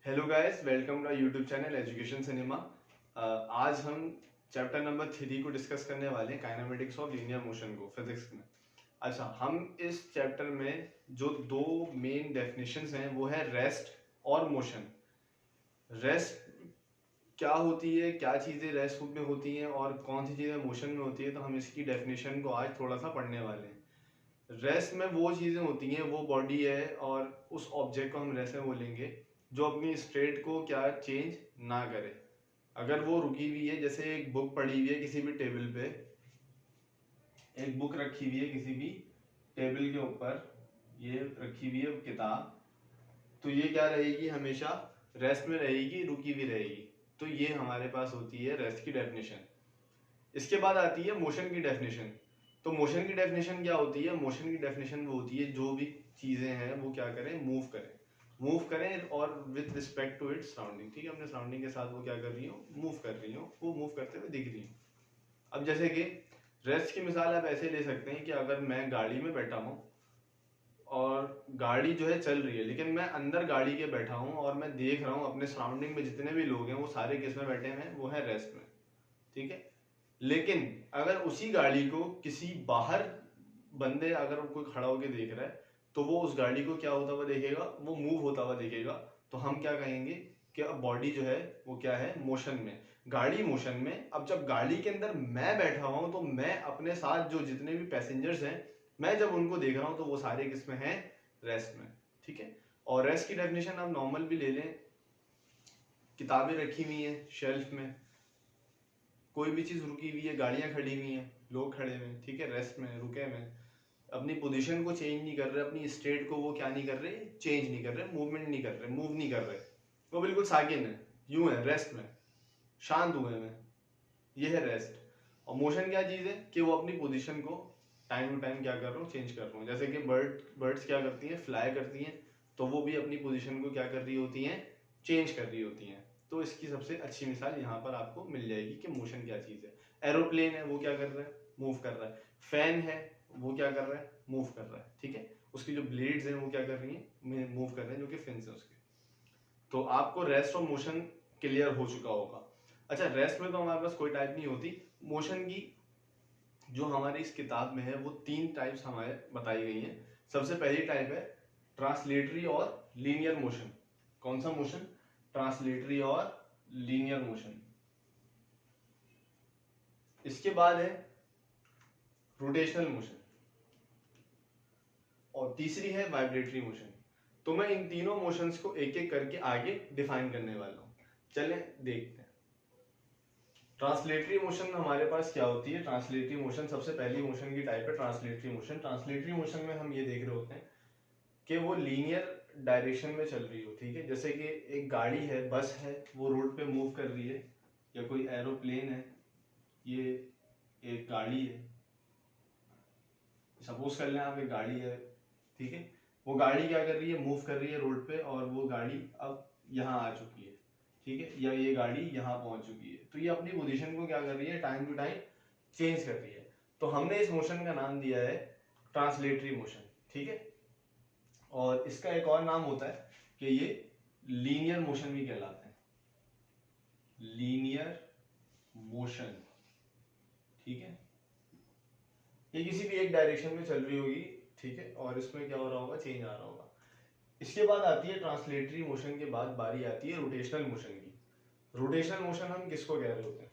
Hello guys, welcome to YouTube channel Education Cinema. आज हम chapter number 3 को discuss करने वाले हैं, काइनेमेटिक्स ऑफ लीनियर मोशन को फिजिक्स में। अच्छा, हम इस चैप्टर में जो दो मेन डेफिनेशंस हैं वो है रेस्ट और मोशन। रेस्ट क्या होती है, क्या चीज़ें रेस्ट में होती हैं और कौन सी चीज़ें मोशन में होती है, तो हम इसकी डेफिनेशन को आज थोड़ा सा पढ़ने वाले हैं। रेस्ट में वो चीज़ें होती हैं, वो बॉडी है और उस ऑब्जेक्ट को हम रेस्ट में बोलेंगे जो अपनी स्टेट को क्या चेंज ना करे। अगर वो रुकी हुई है, जैसे एक बुक पड़ी हुई है किसी भी टेबल पे, एक बुक रखी हुई है किसी भी टेबल के ऊपर, ये रखी हुई है किताब, तो ये क्या रहेगी, हमेशा रेस्ट में रहेगी, रुकी हुई रहेगी। तो ये हमारे पास होती है रेस्ट की डेफिनेशन। इसके बाद आती है मोशन की डेफिनेशन। तो मोशन की डेफिनेशन क्या होती है? मोशन की डेफिनेशन वो होती है जो भी चीजें हैं वो क्या करें, मूव करें और with respect to its surrounding. ठीक है, अपने सराउंडिंग के साथ वो क्या कर रही हो, मूव कर रही हो, वो मूव करते हुए दिख रही हो। अब जैसे कि रेस्ट की मिसाल आप ऐसे ले सकते हैं कि अगर मैं गाड़ी में बैठा हूँ और गाड़ी जो है चल रही है, लेकिन मैं अंदर गाड़ी के बैठा हूँ और मैं देख रहा हूँ अपने सराउंडिंग में जितने भी लोग हैं वो सारे किस में बैठे हुए हैं, वो है रेस्ट में। ठीक है, लेकिन अगर उसी गाड़ी को किसी बाहर बंदे अगर कोई खड़ा होकर देख रहा है, तो वो उस गाड़ी को क्या होता हुआ देखेगा, वो मूव होता हुआ देखेगा। तो हम क्या कहेंगे कि अब बॉडी जो है वो क्या है, मोशन में, गाड़ी मोशन में। अब जब गाड़ी के अंदर मैं बैठा हुआ हूं, तो मैं अपने साथ जो जितने भी पैसेंजर्स हैं, मैं जब उनको देख रहा हूं तो वो सारे किस में हैं, रेस्ट में। ठीक है, और रेस्ट की डेफिनेशन आप नॉर्मल भी ले लें, किताबें रखी हुई हैं शेल्फ में, कोई भी चीज रुकी हुई है, गाड़ियां खड़ी हुई हैं, लोग खड़े हुए हैं, ठीक है, रेस्ट में, रुके में, अपनी पोजीशन को चेंज नहीं कर रहे, अपनी स्टेट को वो क्या नहीं कर रहे, चेंज नहीं कर रहे, मूवमेंट नहीं कर रहे, मूव नहीं कर रहे, वो बिल्कुल साकिन है, यूं है, रेस्ट में, शांत हुए में। ये है रेस्ट। और मोशन क्या चीज है कि वो अपनी पोजीशन को टाइम टू टाइम क्या कर रहा हूँ, चेंज कर रहा हूँ। जैसे कि बर्ड्स क्या करती हैं, फ्लाई करती हैं, तो वो भी अपनी पोजीशन को क्या कर रही होती हैं, चेंज कर रही होती हैं। तो इसकी सबसे अच्छी मिसाल यहाँ पर आपको मिल जाएगी कि मोशन क्या चीज है। एरोप्लेन है, वो क्या कर रहा है, मूव कर रहा है। फैन है, वो क्या कर रहा है, मूव कर रहा है। ठीक है, उसकी जो ब्लेड्स हैं वो क्या कर रही हैं, मूव कर रहे हैं, जो कि फिन्स है उसके। तो आपको रेस्ट और मोशन क्लियर हो चुका होगा। अच्छा, रेस्ट में तो हमारे पास कोई टाइप नहीं होती। मोशन की जो हमारी इस किताब में है वो 3 टाइप्स हमारे बताई गई हैं। सबसे पहली टाइप है ट्रांसलेटरी और लीनियर मोशन। कौन सा मोशन? ट्रांसलेटरी और लीनियर मोशन। इसके बाद है रोटेशनल मोशन और तीसरी है वाइब्रेटरी मोशन। तो मैं इन तीनों मोशंस को एक एक करके आगे डिफाइन करने वाला हूं। चलें देखते हैं। ट्रांसलेटरी मोशन हमारे पास क्या होती है? ट्रांसलेटरी मोशन सबसे पहली मोशन की टाइप है ट्रांसलेटरी मोशन। ट्रांसलेटरी मोशन में हम ये देख रहे होते हैं कि वो लीनियर डायरेक्शन में चल रही हो। ठीक है, जैसे कि एक गाड़ी है, बस है, वो रोड पे मूव कर रही है, या कोई एरोप्लेन है, ये एक गाड़ी है, सपोज कर लें आप, एक गाड़ी है। ठीक है, वो गाड़ी क्या कर रही है, मूव कर रही है रोड पे, और वो गाड़ी अब यहाँ आ चुकी है। ठीक है, या ये गाड़ी यहाँ पहुंच चुकी है, तो ये अपनी पोजीशन को क्या कर रही है, टाइम टू टाइम चेंज कर रही है। तो हमने इस मोशन का नाम दिया है ट्रांसलेटरी मोशन। ठीक है, और इसका एक और नाम होता है कि ये लीनियर मोशन भी कहलाता है, लीनियर मोशन। ठीक है, ये किसी भी एक डायरेक्शन में चल रही होगी। ठीक है, और इसमें क्या हो रहा होगा, चेंज आ रहा होगा। इसके बाद आती है ट्रांसलेटरी मोशन के बाद बारी आती है रोटेशनल मोशन की। रोटेशनल मोशन हम किसको कह रहे होते हैं?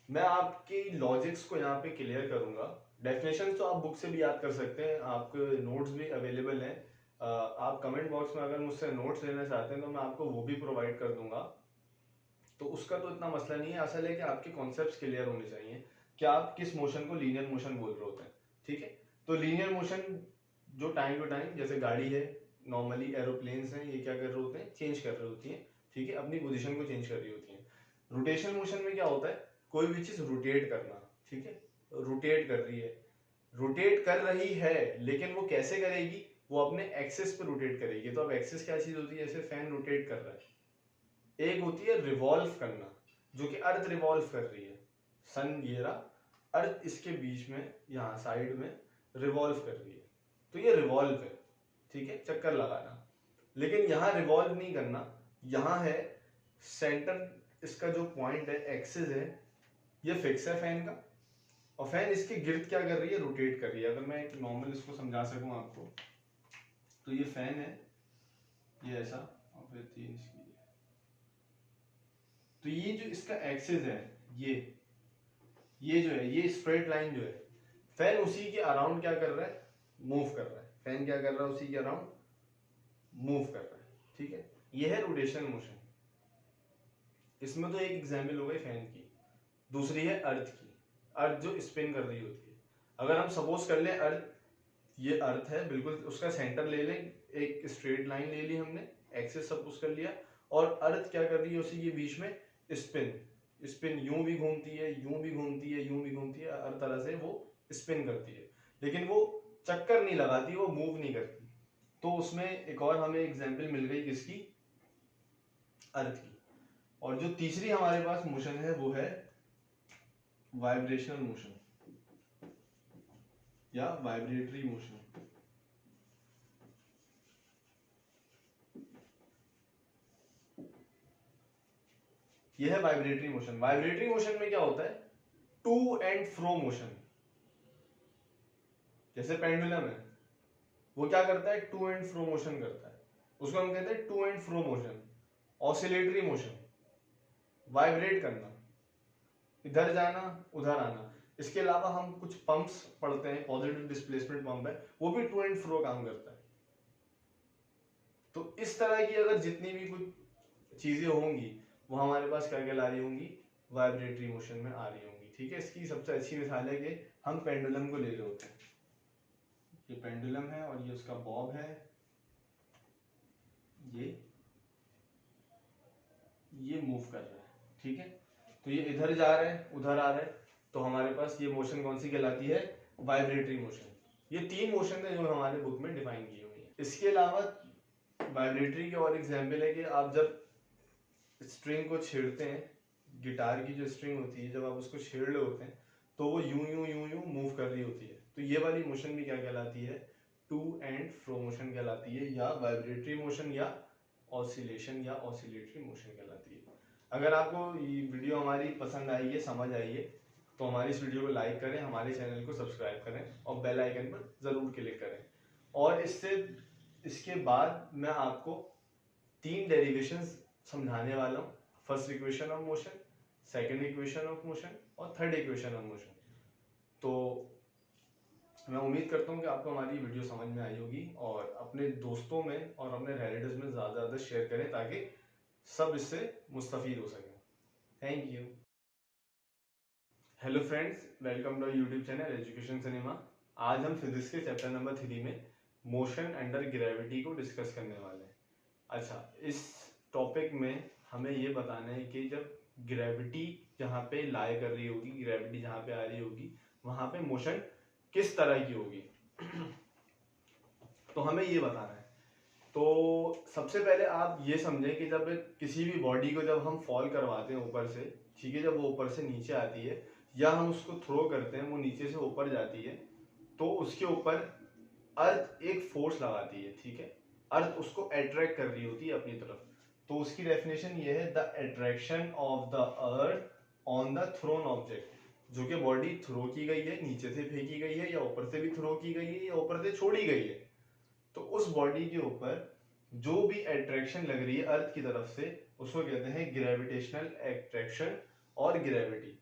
मैं आपके लॉजिक्स को यहाँ पे क्लियर करूंगा। डेफिनेशन तो आप बुक से भी याद कर सकते हैं, आपके नोट्स भी अवेलेबल हैं। आप कमेंट बॉक्स में अगर मुझसे नोट्स लेना चाहते हैं तो मैं आपको वो भी प्रोवाइड कर दूंगा। तो उसका तो इतना मसला नहीं है, असल है कि आपके कॉन्सेप्ट्स क्लियर होने चाहिए कि आप किस मोशन को लीनियर मोशन बोल रहे होते हैं। ठीक है, तो लीनियर मोशन जो टाइम टू टाइम, जैसे गाड़ी है, नॉर्मली एरोप्लेन्स हैं, ये क्या कर रहे होते हैं, चेंज कर रही होती हैं। ठीक है, अपनी पोजीशन को चेंज कर रही होती हैं। रोटेशनल मोशन में क्या होता है, कोई भी चीज रोटेट करना। ठीक है, रोटेट कर रही है, रोटेट कर रही है, लेकिन वो कैसे करेगी, वो अपने एक्सिस पे रोटेट करेगी। तो अब एक्सिस क्या चीज होती है, जैसे फैन रोटेट कर रहा है। एक होती है रिवॉल्व करना, जो कि अर्थ रिवॉल्व कर रही है। सन ये रहा, अर्थ इसके बीच में यहाँ साइड में रिवॉल्व कर रही है, तो ये रिवॉल्व है, ठीक है, चक्कर लगाना। लेकिन यहाँ रिवॉल्व नहीं करना, यहाँ है सेंटर, इसका जो पॉइंट है, एक्सिस है, ये फिक्स है फैन का, और फैन इसके गिर्द क्या कर रही है, रोटेट कर रही है। अगर मैं एक नॉर्मल इसको समझा सकूं आपको, तो ये फैन है, ये ऐसा, और फिर 3 इसकी, तो ये जो इसका एक्सिस है, ये जो है, ये स्ट्रेट लाइन जो है, फैन उसी के अराउंड क्या कर रहा है, मूव कर रहा है। फैन क्या कर रहा है, उसी के अराउंड मूव कर रहा है, ठीक है। ये है रोटेशनल मोशन। इसमें तो एक एग्जाम्पल हो गई फैन की, दूसरी है अर्थ की। अर्थ जो स्पिन कर रही होती है, अगर हम सपोज कर लें अर्थ, ये अर्थ है बिल्कुल, उसका सेंटर ले लें, एक स्ट्रेट लाइन ले ली हमने, एक्सिस सपोज कर लिया, और अर्थ क्या कर रही है, उसी के बीच में स्पिन यूं भी घूमती है, यूं भी घूमती है, यूं भी घूमती है, हर तरह से वो स्पिन करती है, लेकिन वो चक्कर नहीं लगाती, वो मूव नहीं करती। तो उसमें एक और हमें एग्जांपल मिल गई किसकी, अर्थ की। और जो तीसरी हमारे पास मोशन है वो है वाइब्रेशनल मोशन या वाइब्रेटरी मोशन। यह है वाइब्रेटरी मोशन। वाइब्रेटरी मोशन में क्या होता है, टू एंड फ्रो मोशन। जैसे पेंडुलम है, वो क्या करता है, टू एंड फ्रो मोशन करता है, उसको हम कहते हैं to and fro motion. Oscillatory motion, vibrate करना, इधर जाना उधर आना। इसके अलावा हम कुछ पंप्स पढ़ते हैं, पॉजिटिव डिस्प्लेसमेंट पंप है, वो भी टू एंड फ्रो काम करता है। तो इस तरह की अगर जितनी भी कुछ चीजें होंगी, वो हमारे पास क्या कहला रही होंगी, वाइब्रेटरी मोशन में आ रही होंगी, ठीक है। इसकी सबसे अच्छी मिसाल है कि हम पेंडुलम को ले रहे होते हैं, ये पेंडुलम है और ये उसका बॉब है, ये मूव कर रहा है, ठीक है। तो ये इधर जा रहा है उधर आ रहा है, तो हमारे पास ये मोशन कौन सी कहलाती है, वाइब्रेटरी मोशन। ये 3 मोशन है जो हमारे बुक में डिफाइन की हुई है। इसके अलावा वाइब्रेटरी के और एग्जाम्पल है कि आप जब स्ट्रिंग को छेड़ते हैं, गिटार की जो स्ट्रिंग होती है, जब आप उसको छेड़ रहे होते हैं, तो वो यूं यूं यूं यूं मूव कर रही होती है। तो ये वाली मोशन भी क्या कहलाती है, टू एंड फ्रो मोशन कहलाती है, या वाइब्रेटरी मोशन या ऑसिलेशन या ऑसिलेटरी मोशन कहलाती है। अगर आपको ये वीडियो हमारी पसंद आई है, समझ आई है, तो हमारी इस वीडियो को लाइक करें, हमारे चैनल को सब्सक्राइब करें और बेल आइकन पर जरूर क्लिक करें। और इसके बाद मैं आपको 3 डेरिवेशंस समझाने वाला हूँ। First equation of motion, second equation of motion और थर्ड इक्वेशन ऑफ मोशन। तो मैं उम्मीद करता हूँ कि आपको हमारी वीडियो समझ में आई होगी, और अपने दोस्तों में और अपने रिलेटिव्स में ज़्यादा शेयर करें ताकि सब इससे मुस्तफीद हो सकें। Thank you. Hello friends, welcome to YouTube channel Education Cinema. आज हम फिजिक्स के चैप्टर नंबर 3 में मोशन अंडर ग्रेविटी को डिस्कस करने वाले हैं। अच्छा, इस टॉपिक में हमें ये बताना है कि जब ग्रेविटी जहाँ पे लाई कर रही होगी, ग्रेविटी जहाँ पे आ रही होगी, वहाँ पे मोशन किस तरह की होगी तो हमें ये बताना है। तो सबसे पहले आप ये समझें कि जब किसी भी बॉडी को जब हम फॉल करवाते हैं ऊपर से, ठीक है, जब वो ऊपर से नीचे आती है या हम उसको थ्रो करते हैं, वो नीचे से ऊपर जाती है, तो उसके ऊपर अर्थ एक फोर्स लगाती है, ठीक है। अर्थ उसको अट्रैक्ट कर रही होती है अपनी तरफ। तो उसकी डेफिनेशन ये है, the attraction of the earth on the thrown object. जो कि बॉडी थ्रो की गई है, नीचे से फेंकी गई है, या ऊपर से भी थ्रो की गई है, या ऊपर से छोड़ी गई है, तो उस बॉडी के ऊपर जो भी अट्रैक्शन लग रही है अर्थ की तरफ से, उसको कहते हैं ग्रेविटेशनल अट्रैक्शन और ग्रेविटी।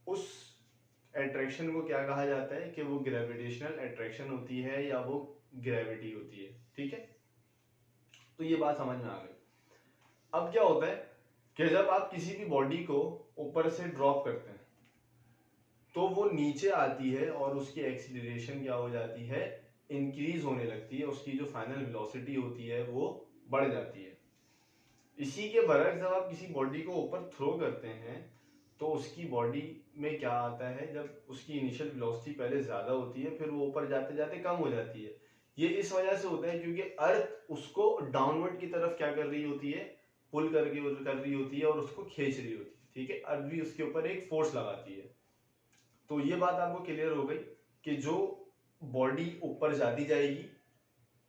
उस अट्रैक्शन को क्या कहा जाता है कि वो ग्रेविटेशनल अट्रैक्शन होती है या वो ग्रेविटी होती है, ठीक है। तो ये बात समझ में आ गई। अब क्या होता है कि जब आप किसी भी बॉडी को ऊपर से ड्रॉप करते हैं, तो वो नीचे आती है और उसकी एक्सीलरेशन क्या हो जाती है, इंक्रीज होने लगती है, उसकी जो फाइनल वेलोसिटी होती है वो बढ़ जाती है। इसी के बरक्स जब आप किसी बॉडी को ऊपर थ्रो करते हैं, तो उसकी बॉडी में क्या आता है, जब उसकी इनिशियल वेलोसिटी पहले ज्यादा होती है, फिर वो ऊपर जाते जाते कम हो जाती है। ये इस वजह से होता है क्योंकि अर्थ उसको डाउनवर्ड की तरफ क्या कर रही होती है, पुल कर रही होती है और उसको खींच रही होती है, ठीक है, अर्थ भी उसके ऊपर एक फोर्स लगाती है। तो ये बात आपको क्लियर हो गई कि जो बॉडी ऊपर जाती जाएगी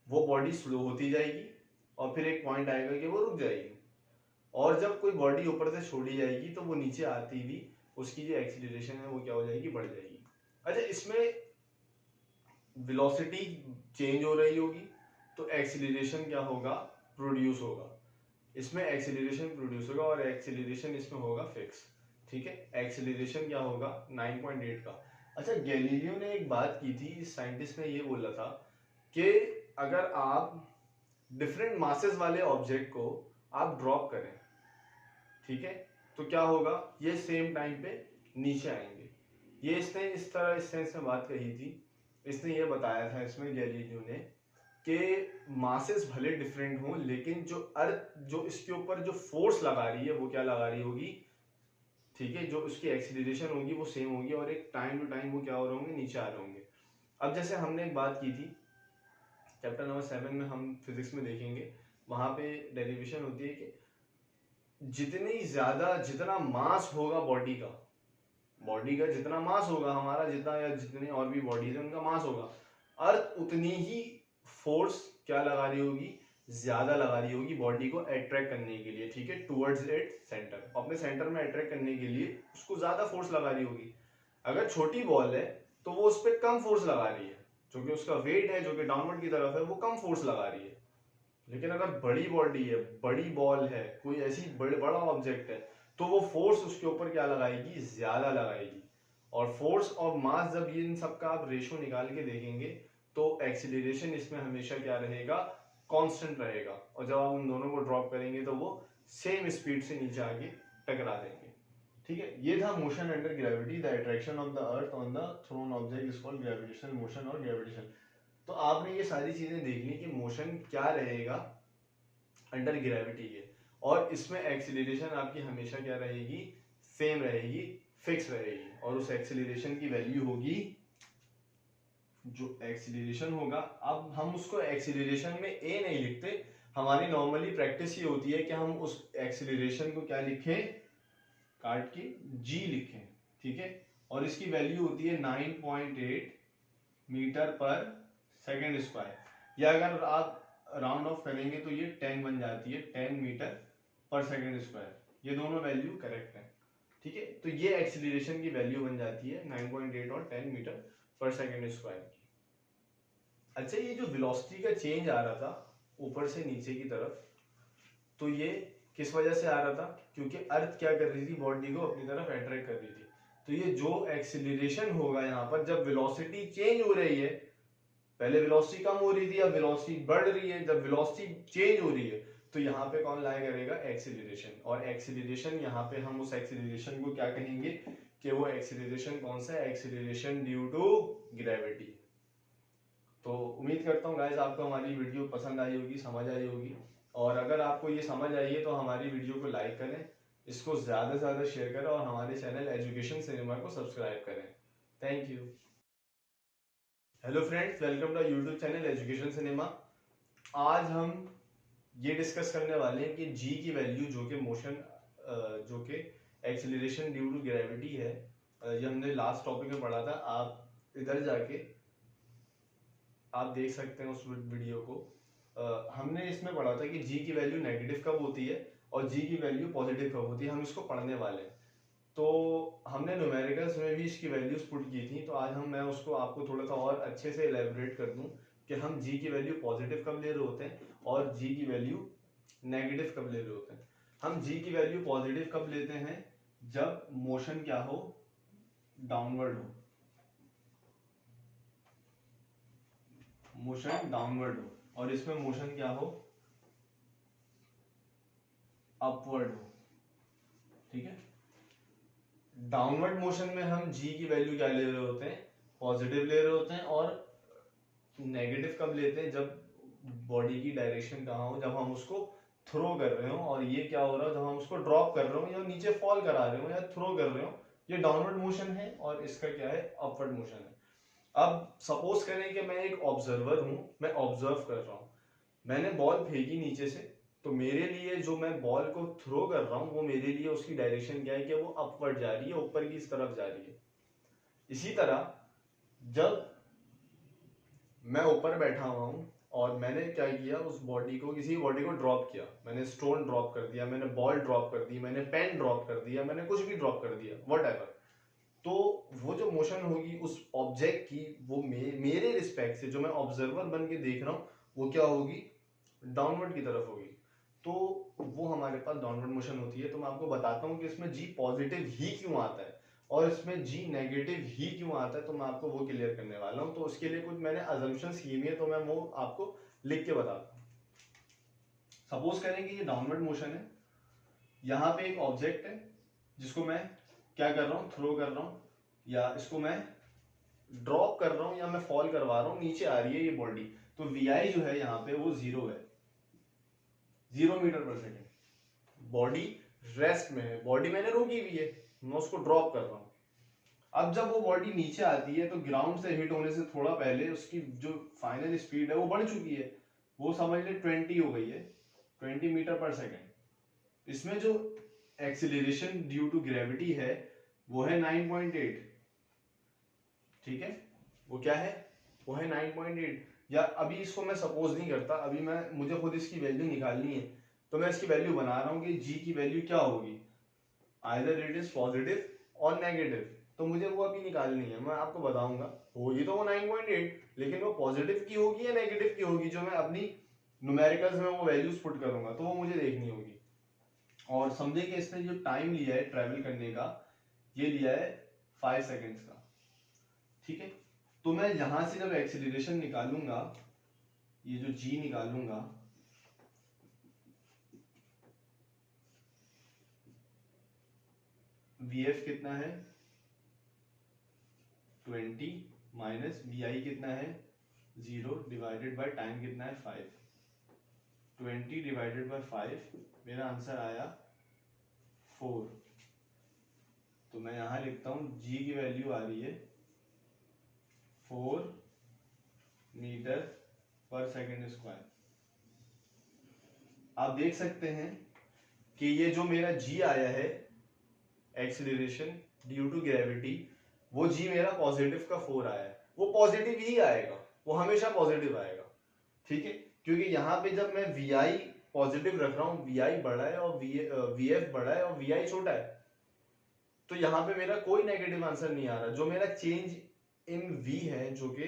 वो बॉडी स्लो होती जाएगी और फिर एक पॉइंट आएगा कि वो रुक जाएगी, और जब कोई बॉडी ऊपर से छोड़ी जाएगी तो वो नीचे आती हुई उसकी जो एक्सीलरेशन है वो क्या हो जाएगी, बढ़ जाएगी। अच्छा, इसमें वेलोसिटी चेंज हो रही होगी तो एक्सीलरेशन क्या होगा, प्रोड्यूस होगा। इसमें एक्सीलरेशन प्रोड्यूस होगा और एक्सीलरेशन इसमें होगा फिक्स। ठीक है, एक्सीलरेशन क्या होगा 9.8 का। अच्छा, गैलीलियो ने एक बात की थी, इस साइंटिस्ट ने ये बोला था कि अगर आप डिफरेंट मासेस वाले ऑब्जेक्ट को आप ड्रॉप करें, ठीक है, तो क्या होगा, ये सेम टाइम पे नीचे आएंगे। ये इसने इस तरह इस सेंस में बात कही थी, इसने ये बताया था इसमें गैलीलियो ने कि मासेस भले डिफरेंट हों लेकिन जो अर्थ जो इसके ऊपर जो फोर्स लगा रही है वो क्या लगा रही होगी, ठीक है, जो उसकी एक्सीलरेशन होगी वो सेम होगी और एक टाइम टू टाइम वो क्या हो रहे होंगे, नीचे आ रहे होंगे। अब जैसे हमने एक बात की थी चैप्टर नंबर 7 में, हम फिजिक्स में देखेंगे, वहां पे डेरिवेशन होती है कि जितना मास होगा बॉडी का जितना मास होगा हमारा, जितना या जितने और भी बॉडीज है उनका मास होगा, अर्थ उतनी ही फोर्स क्या लगा रही होगी, ज्यादा लगा रही होगी बॉडी को अट्रैक्ट करने के लिए, ठीक है, टुवर्ड्स इट्स सेंटर, अपने सेंटर में अट्रैक्ट करने के लिए उसको ज्यादा फोर्स लगा रही होगी। अगर छोटी बॉल है तो वो उस पर कम फोर्स लगा रही है, जो कि उसका वेट है जो कि डाउनवर्ड की तरफ है वो कम फोर्स लगा रही है। लेकिन अगर बड़ी बॉडी है, बड़ी बॉल है, कोई ऐसी बड़ा ऑब्जेक्ट है, तो वो फोर्स उसके ऊपर क्या लगाएगी, ज्यादा लगाएगी। और फोर्स और मास जब ये इन सबका आप रेशो निकाल के देखेंगे तो एक्सीलरेशन इसमें हमेशा क्या रहेगा, कांस्टेंट रहेगा, और जब आप उन दोनों को ड्रॉप करेंगे तो वो सेम स्पीड से नीचे आके टकरा देंगे। ठीक है, ये था motion under gravity, the attraction of the earth on the thrown object is called gravitational motion और ग्रेविटेशन। तो आपने ये सारी चीजें देख ली कि मोशन क्या रहेगा अंडर ग्रेविटी के, और इसमें एक्सीलरेशन आपकी हमेशा क्या रहेगी, सेम रहेगी, फिक्स रहेगी, और उस एक्सीलरेशन की वैल्यू होगी, जो एक्सीलरेशन होगा, अब हम उसको एक्सीलरेशन में ए नहीं लिखते, हमारी नॉर्मली प्रैक्टिस ये होती है कि हम उस एक्सीलरेशन को क्या लिखें, काट के जी लिखें, ठीक है, और इसकी वैल्यू होती है 9.8 मीटर पर सेकेंड स्क्वायर, या अगर आप राउंड ऑफ करेंगे तो ये 10 बन जाती है, 10 मीटर पर सेकेंड स्क्वायर, ये दोनों वैल्यू करेक्ट है। ठीक है, तो ये एक्सीलरेशन की वैल्यू बन जाती है 9.8 और 10 मीटर पर सेकेंड स्क्वायर की। अच्छा, ये जो वेलोसिटी का चेंज आ रहा था ऊपर से नीचे की तरफ, तो ये किस वजह से आ रहा था, क्योंकि अर्थ क्या कर रही थी, बॉडी को अपनी तरफ अट्रैक्ट कर रही थी। तो ये जो एक्सीलरेशन होगा यहाँ पर, जब वेलोसिटी चेंज हो रही है, पहले वेलोसिटी कम हो रही थी, अब वेलोसिटी बढ़ रही है, जब वेलोसिटी चेंज हो रही है तो यहाँ पे कौन लाया करेगा, एक्सीलरेशन, और एक्सीलरेशन यहाँ पे हम उस एक्सीलरेशन को क्या कहेंगे कि वो एक्सीलरेशन कौन सा है, एक्सीलरेशन ड्यू टू ग्रेविटी। तो उम्मीद करता हूँ गाइस आपको हमारी वीडियो पसंद आई होगी, समझ आई होगी, और अगर आपको ये समझ आई है तो हमारी वीडियो को लाइक करें, इसको ज़्यादा से ज़्यादा शेयर करें और हमारे चैनल एजुकेशन सिनेमा को सब्सक्राइब करें। Thank you. Hello friends, welcome to YouTube channel Education Cinema. आज हम ये डिस्कस करने वाले हैं कि जी की वैल्यू, जो कि मोशन जो कि एक्सीलरेशन ड्यू टू ग्रेविटी है, ये हमने लास्ट टॉपिक में पढ़ा था, आप इधर जाके आप देख सकते हैं उस वीडियो को। हमने इसमें पढ़ा था कि जी की वैल्यू नेगेटिव कब होती है और जी की वैल्यू पॉजिटिव कब होती है, हम इसको पढ़ने वाले हैं। तो हमने न्यूमेरिकल्स में भी इसकी वैल्यूज पुट की थी, तो आज मैं उसको आपको थोड़ा सा और अच्छे से एलेबोरेट कर दूं कि हम जी की वैल्यू पॉजिटिव कब ले रहे होते हैं और जी की वैल्यू नेगेटिव कब ले रहे होते हैं। हम जी की वैल्यू पॉजिटिव कब लेते हैं, जब मोशन क्या हो, डाउनवर्ड हो, मोशन डाउनवर्ड हो, और इसमें मोशन क्या हो, अपवर्ड हो। ठीक है, डाउनवर्ड मोशन में हम जी की वैल्यू क्या ले रहे होते हैं, पॉजिटिव ले रहे होते हैं, और नेगेटिव कब लेते हैं, जब बॉडी की डायरेक्शन कहाँ हो, जब हम उसको थ्रो कर रहे हो, और ये क्या हो रहा है, जब हम उसको ड्रॉप कर रहे हो या नीचे फॉल करा रहे हो या थ्रो कर रहे हो, ये डाउनवर्ड मोशन है, और इसका क्या है, अपवर्ड मोशन है। अब सपोज करें कि मैं एक ऑब्जर्वर हूं, मैं ऑब्जर्व कर रहा हूं, मैंने बॉल फेंकी नीचे से, तो मेरे लिए जो मैं बॉल को थ्रो कर रहा हूं वो मेरे लिए उसकी डायरेक्शन क्या है कि वो अपवर्ड जा रही है, ऊपर की इस तरफ जा रही है। इसी तरह जब मैं ऊपर बैठा हुआ हूं और मैंने क्या किया, उस बॉडी को, किसी बॉडी को ड्रॉप किया, मैंने स्टोन ड्रॉप कर दिया, मैंने बॉल ड्रॉप कर दी, मैंने पेन ड्रॉप कर दिया, मैंने कुछ भी ड्रॉप कर दिया, व्हाटएवर, तो वो जो मोशन होगी उस ऑब्जेक्ट की, वो मेरे रिस्पेक्ट से जो मैं ऑब्जर्वर बन के देख रहा हूँ वो क्या होगी, डाउनवर्ड की तरफ होगी। तो वो हमारे पास डाउनवर्ड मोशन होती है। तो मैं आपको बताता हूँ कि इसमें जी पॉजिटिव ही क्यों आता है और इसमें जी नेगेटिव ही क्यों आता है, तो मैं आपको वो क्लियर करने वाला हूँ। तो उसके लिए कुछ मैंने अजम्पशंस की हुई है, तो मैं वो आपको लिख के बताता हूँ। सपोज करें कि ये डाउनवर्ड मोशन है, यहाँ पे एक ऑब्जेक्ट है जिसको मैं क्या कर रहा हूँ, थ्रो कर रहा हूँ, या इसको मैं ड्रॉप कर रहा हूँ, या मैं फॉल करवा रहा हूँ, नीचे आ रही है ये बॉडी। तो वी जो है यहाँ पे वो 0 है, 0 मीटर पर सेकेंड। बॉडी रेस्ट में है, बॉडी मैंने रोकी हुई है, मैं उसको ड्रॉप कर रहा हूँ। अब जब वो बॉडी नीचे आती है तो ग्राउंड से हिट होने से थोड़ा पहले उसकी जो फाइनल स्पीड है वो बढ़ चुकी है, वो समझ ले 20 हो गई है, 20 मीटर पर सेकेंड। इसमें जो एक्सीलरेशन ड्यू टू ग्रेविटी है वो है 9.8, ठीक है, वो क्या है, वो है 9.8। या अभी इसको मैं सपोज नहीं करता, अभी मुझे खुद इसकी वैल्यू निकालनी है, तो मैं इसकी वैल्यू बना रहा हूँ कि जी की वैल्यू क्या होगी, आइदर इट इज पॉजिटिव और नेगेटिव। तो मुझे वो अभी निकालनी है, मैं आपको बताऊंगा। होगी तो वो 9.8, लेकिन वो पॉजिटिव की होगी या नेगेटिव की होगी, जो मैं अपनी न्यूमेरिकल्स में वो वैल्यूज पुट करूंगा, तो वो मुझे देखनी होगी। और समझे कि इसने जो टाइम लिया है ट्रेवल करने का, ये लिया है 5 सेकेंड्स का, ठीक है। तो मैं यहां से जब एक्सीलरेशन निकालूंगा, ये जो जी निकालूंगा, वीएफ कितना है 20 माइनस वी आई कितना है 0 डिवाइडेड बाय टाइम कितना है 5, 20 डिवाइडेड बाय 5, मेरा आंसर आया 4। तो मैं यहां लिखता हूं जी की वैल्यू आ रही है 4 मीटर पर सेकेंड स्क्वायर। आप देख सकते हैं कि ये जो मेरा जी आया है एक्सीलरेशन ड्यू टू ग्रेविटी, वो जी मेरा पॉजिटिव का 4 आया है। वो पॉजिटिव ही आएगा, वो हमेशा पॉजिटिव आएगा, ठीक है, क्योंकि यहाँ पे जब मैं वी आई पॉजिटिव रख रहा हूँ, वी आई बड़ा है और वी एफ बड़ा है और वी आई छोटा है, तो यहाँ पे मेरा कोई नेगेटिव आंसर नहीं आ रहा। जो मेरा चेंज इन वी है, जो कि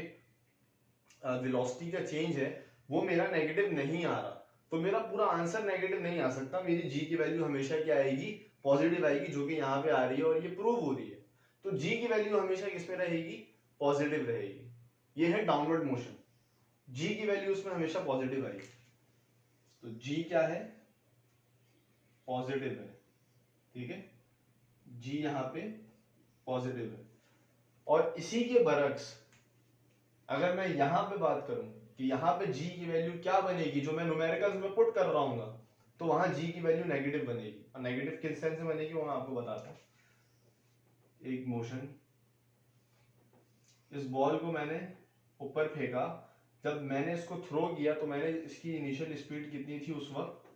वेलोसिटी का चेंज है, वो मेरा नेगेटिव नहीं आ रहा, तो मेरा पूरा आंसर नेगेटिव नहीं आ सकता। मेरी जी की वैल्यू हमेशा क्या आएगी, पॉजिटिव आएगी, जो कि यहाँ पे आ रही है और ये प्रूव हो रही है। तो जी की वैल्यू हमेशा किस में रहेगी, पॉजिटिव रहेगी। ये है डाउनवर्ड मोशन, जी की वैल्यू उसमें हमेशा पॉजिटिव आएगी। तो जी क्या है, पॉजिटिव है, ठीक है, जी यहाँ पे पॉजिटिव है। और इसी के बरक्स अगर मैं यहां पे बात करूं कि यहाँ पे जी की वैल्यू क्या बनेगी, जो मैं न्यूमेरिकल्स में पुट कर रहा हूँ, तो वहां जी की वैल्यू नेगेटिव बनेगी। और नेगेटिव किस सेंस में बनेगी वो मैं आपको बताता हूं। एक मोशन, इस बॉल को मैंने ऊपर फेंका, जब मैंने इसको थ्रो किया तो मैंने इसकी इनिशियल स्पीड कितनी थी उस वक्त,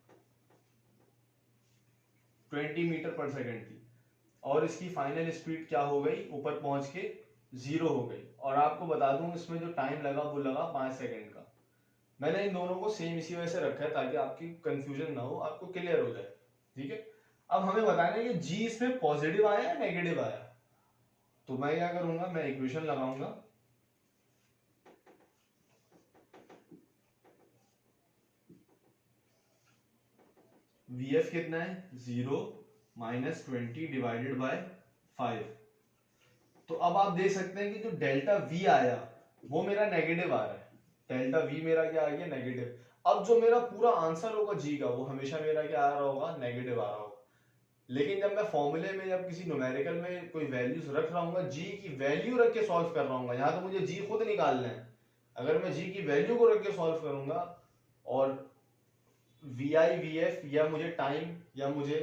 20 मीटर पर सेकेंड थी, और इसकी फाइनल स्पीड क्या हो गई, ऊपर पहुंच के 0 हो गई। और आपको बता दूं इसमें जो टाइम लगा वो लगा 5 सेकेंड का। मैंने इन दोनों को सेम इसी वजह से रखा है ताकि आपकी कंफ्यूजन ना हो, आपको क्लियर हो जाए, ठीक है। अब हमें बताना है कि जी इसमें पॉजिटिव आया या नेगेटिव आया। तो मैं क्या करूंगा, मैं इक्वेशन लगाऊंगा, वीएफ कितना है 0 माइनस 20 डिवाइडेड बाय 5। तो अब आप देख सकते हैं कि जो डेल्टा वी आया वो मेरा नेगेटिव आ रहा है, डेल्टा वी मेरा क्या आ गया, नेगेटिव। अब जो मेरा पूरा आंसर होगा जी का, वो हमेशा मेरा क्या आ रहा होगा, नेगेटिव आ रहा होगा। लेकिन जब मैं फॉर्मूले में, जब किसी न्यूमेरिकल में कोई वैल्यूज रख रहा हूँ, जी की वैल्यू रख के सॉल्व कर रहा हूँ, यहाँ तो मुझे जी खुद निकालना है। अगर मैं जी की वैल्यू को रख के सॉल्व करूंगा और वी आई वी एफ या मुझे टाइम या मुझे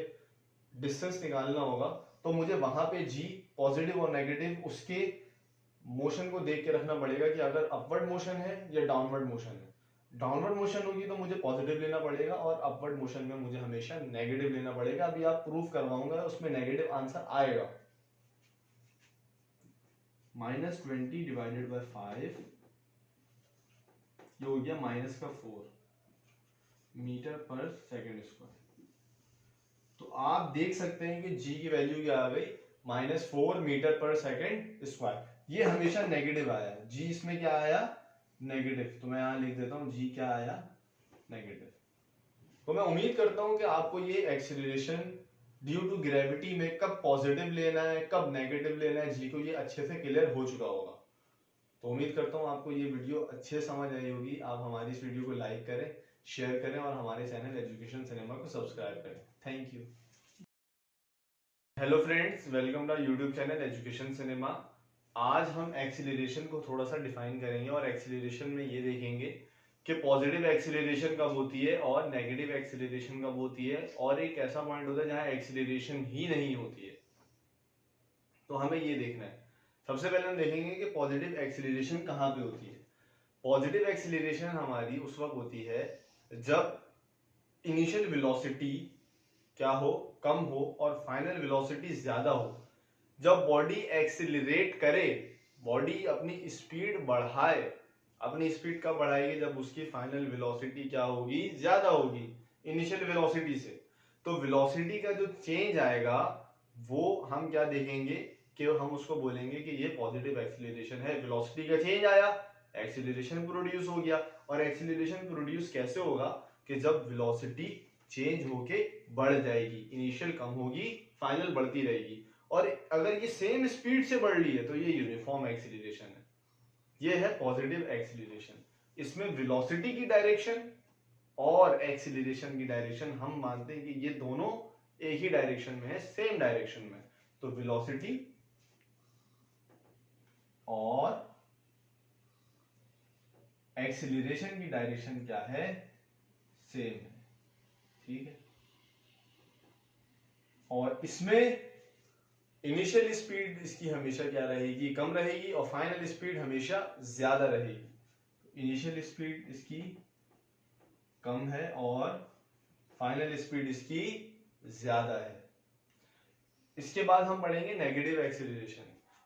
डिस्टेंस निकालना होगा, तो मुझे वहां पे जी पॉजिटिव और नेगेटिव उसके मोशन को देख के रखना पड़ेगा कि अगर अपवर्ड मोशन है या डाउनवर्ड मोशन है। डाउनवर्ड मोशन होगी तो मुझे पॉजिटिव लेना पड़ेगा और अपवर्ड मोशन में मुझे हमेशा नेगेटिव लेना पड़ेगा। अभी आप प्रूफ करवाऊंगा, उसमें नेगेटिव आंसर आएगा। -20 डिवाइडेड बाय 5 ये हो गया -4 मीटर पर सेकेंड स्क्वायर। तो आप देख सकते हैं कि जी की वैल्यू क्या आ गई, -4 मीटर पर सेकेंड स्क्वायर। ये हमेशा नेगेटिव आया, जी इसमें क्या आया, नेगेटिव। तो मैं यहां लिख देता हूं जी क्या आया, नेगेटिव। तो मैं उम्मीद करता हूं कि आपको ये एक्सीलरेशन ड्यू टू ग्रेविटी में कब पॉजिटिव लेना है कब नेगेटिव लेना है जी को ये अच्छे से क्लियर हो चुका होगा। तो उम्मीद करता हूं आपको ये वीडियो अच्छे समझ आई होगी। आप हमारी इस वीडियो को लाइक करें, शेयर करें और हमारे चैनल एजुकेशन सिनेमा को सब्सक्राइब करें। Thank you. Hello friends, welcome to YouTube channel Education Cinema. आज हम एक्सीलरेशन को थोड़ा सा डिफाइन करेंगे और एक्सीलरेशन में ये देखेंगे कि पॉजिटिव एक्सीलरेशन कब होती है और नेगेटिव एक्सीलरेशन कब होती है, और एक ऐसा पॉइंट होता है जहां एक्सीलरेशन ही नहीं होती है। तो हमें ये देखना है। सबसे पहले हम देखेंगे कि पॉजिटिव एक्सीलरेशन कहाँ पे होती है। पॉजिटिव एक्सीलरेशन हमारी उस वक्त होती है जब इनिशियल वेलोसिटी क्या हो, कम हो, और फाइनल वेलोसिटी ज्यादा हो। जब बॉडी एक्सीलरेट करे, बॉडी अपनी स्पीड बढ़ाए, अपनी स्पीड कब बढ़ाएगी, जब उसकी फाइनल वेलोसिटी क्या होगी, ज्यादा होगी इनिशियल वेलोसिटी से। तो वेलोसिटी का जो चेंज आएगा वो हम क्या देखेंगे कि हम उसको बोलेंगे कि ये पॉजिटिव एक्सीलरेशन है। वेलोसिटी का चेंज आया, एक्सीलरेशन प्रोड्यूस हो गया। और एक्सीलरेशन प्रोड्यूस कैसे होगा कि जब वेलोसिटी चेंज होके बढ़ जाएगी, इनिशियल कम होगी, फाइनल बढ़ती रहेगी। और अगर ये सेम स्पीड से बढ़ रही है तो ये यूनिफॉर्म एक्सीलरेशन है। ये है पॉजिटिव एक्सीलरेशन। इसमें वेलोसिटी की डायरेक्शन और एक्सीलरेशन की डायरेक्शन हम मानते हैं कि ये दोनों एक ही डायरेक्शन में है, सेम डायरेक्शन में। तो वेलोसिटी और एक्सीलरेशन की डायरेक्शन क्या है, सेम है। ठीक है। और इसमें इनिशियल स्पीड इसकी हमेशा क्या रहेगी, कम रहेगी, और फाइनल स्पीड हमेशा ज्यादा रहेगी। इनिशियल स्पीड इसकी कम है और फाइनल स्पीड इसकी ज्यादा है। इसके बाद हम पढ़ेंगे नेगेटिव एक्सीलरेशन।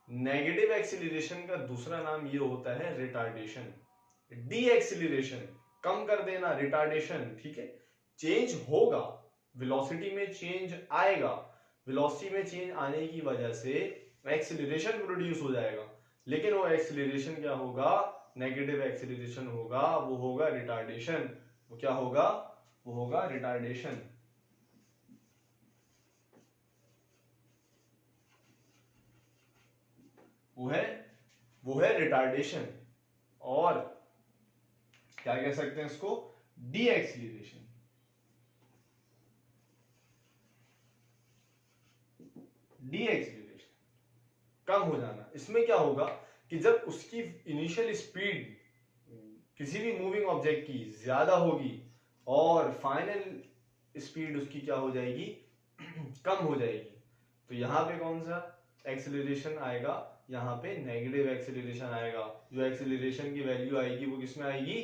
नेगेटिव एक्सीलरेशन का दूसरा नाम ये होता है रिटार्डेशन। डी एक्सीलरेशन, कम कर देना, रिटार्डेशन। ठीक है। चेंज होगा, वेलोसिटी में चेंज आएगा, वेलोसिटी में चेंज आने की वजह से एक्सीलरेशन प्रोड्यूस हो जाएगा, लेकिन वो एक्सीलरेशन क्या होगा, नेगेटिव एक्सीलरेशन होगा, वो होगा रिटार्डेशन। वो क्या होगा, वो होगा रिटार्डेशन। वो है रिटार्डेशन। और क्या कह सकते हैं इसको, डी एक्सीलरेशन। डी एक्सीलरेशन, कम हो जाना। इसमें क्या होगा कि जब उसकी इनिशियल स्पीड किसी भी मूविंग ऑब्जेक्ट की ज्यादा होगी और फाइनल स्पीड उसकी क्या हो जाएगी, कम हो जाएगी, तो यहां पे कौन सा एक्सीलरेशन आएगा, यहाँ पे नेगेटिव एक्सीलरेशन आएगा। जो एक्सीलरेशन की वैल्यू आएगी वो किसमें आएगी,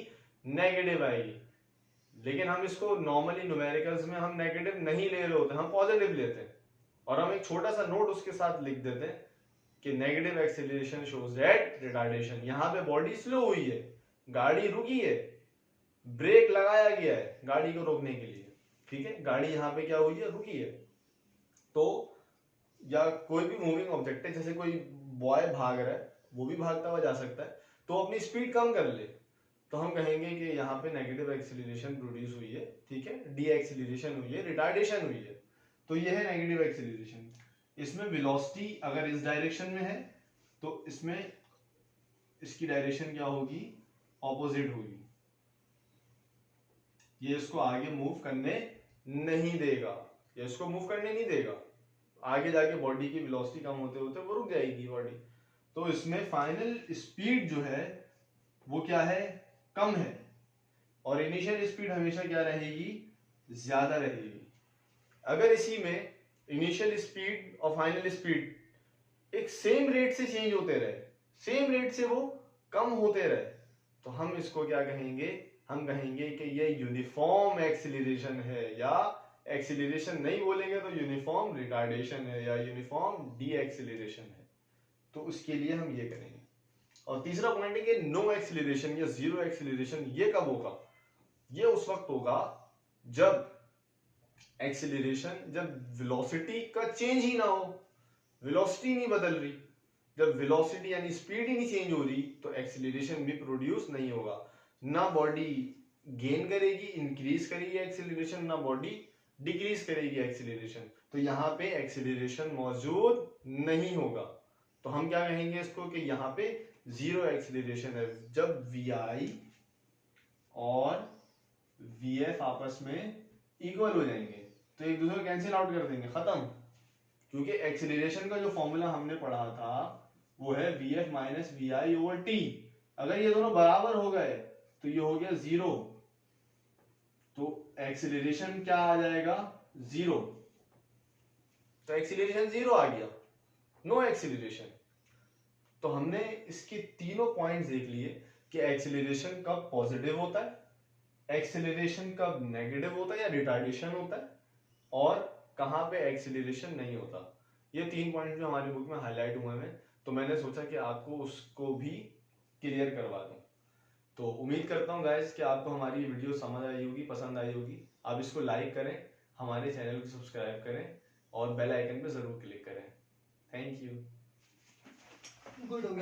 नेगेटिव आएगी। लेकिन हम इसको नॉर्मली न्यूमेरिकल्स में हम नेगेटिव नहीं ले रहे होते, हम पॉजिटिव लेते हैं। और हम एक छोटा सा नोट उसके साथ लिख देते हैं कि negative acceleration shows that retardation. यहाँ पे बॉडी स्लो हुई है, गाड़ी रुकी है, ब्रेक लगाया गया है गाड़ी को रोकने के लिए। ठीक है, गाड़ी यहाँ पे क्या हुई है, रुकी है। तो या कोई भी मूविंग ऑब्जेक्ट है, जैसे कोई बॉय भाग रहा है, वो भी भागता हुआ जा सकता है, तो अपनी स्पीड कम कर ले, तो हम कहेंगे कि यहाँ पे नेगेटिव एक्सीलरेशन प्रोड्यूस हुई है। ठीक है, डी एक्सीलरेशन हुई है, रिटार्डेशन हुई है। तो ये है नेगेटिव एक्सीलरेशन। इसमें वेलोसिटी अगर इस डायरेक्शन में है तो इसमें इसकी डायरेक्शन क्या होगी, ऑपोजिट होगी। ये इसको आगे मूव करने नहीं देगा, ये इसको मूव करने नहीं देगा। आगे जाके बॉडी की वेलोसिटी कम होते होते वो रुक जाएगी बॉडी। तो इसमें फाइनल स्पीड जो है वो क्या है, कम है, और इनिशियल स्पीड हमेशा क्या रहेगी, ज्यादा रहेगी। अगर इसी में इनिशियल स्पीड और फाइनल स्पीड एक सेम रेट से चेंज होते रहे, सेम रेट से वो कम होते रहे, तो हम इसको क्या कहेंगे, हम कहेंगे कि ये यूनिफॉर्म एक्सीलरेशन है, या एक्सीलरेशन नहीं बोलेंगे तो यूनिफॉर्म रिटार्डेशन है या यूनिफॉर्म डी एक्सीलरेशन है। तो उसके लिए हम ये करेंगे। और तीसरा पॉइंट है कि नो एक्सीलरेशन या जीरो एक्सीलरेशन ये कब होगा? ये उस वक्त होगा जब एक्सीलरेशन, जब वेलोसिटी का चेंज ही ना हो, वेलोसिटी नहीं बदल रही। जब वेलोसिटी यानी स्पीड ही नहीं चेंज हो रही तो एक्सीलरेशन भी प्रोड्यूस नहीं होगा। ना बॉडी गेन करेगी, इंक्रीज करेगी एक्सीलरेशन, ना बॉडी डिक्रीज करेगी एक्सीलरेशन। तो यहाँ पे एक्सीलरेशन मौजूद नहीं होगा। तो हम क्या कहेंगे इसको कि यहाँ पे जीरो एक्सीलरेशन है जब vi और vf आपस में इक्वल हो जाएंगे, तो एक दूसरे को कैंसिल आउट कर देंगे, खत्म। क्योंकि एक्सीलरेशन का जो फॉर्मूला हमने पढ़ा था वो है vf minus vi over t। अगर ये दोनों बराबर हो गए तो ये हो गया जीरो, तो एक्सीलरेशन क्या आ जाएगा? जीरो। तो एक्सीलरेशन जीरो आ गया, नो एक्सीलरेशन। तो हमने इसके तीनों पॉइंट्स देख लिए कि एक्सीलरेशन कब पॉजिटिव होता है, एक्सीलरेशन कब नेगेटिव होता है या रिटार्डेशन होता है, और कहां पे एक्सीलरेशन नहीं होता। ये तीन पॉइंट जो हमारी बुक में हाईलाइट हुए हैं, तो मैंने सोचा कि आपको उसको भी क्लियर करवा दूं। तो उम्मीद करता हूं गाइस कि आपको हमारी वीडियो समझ आई होगी, पसंद आई होगी। आप इसको लाइक करें, हमारे चैनल को सब्सक्राइब करें और बेल आइकन पे जरूर क्लिक करें। Thank you. गुड हो गया।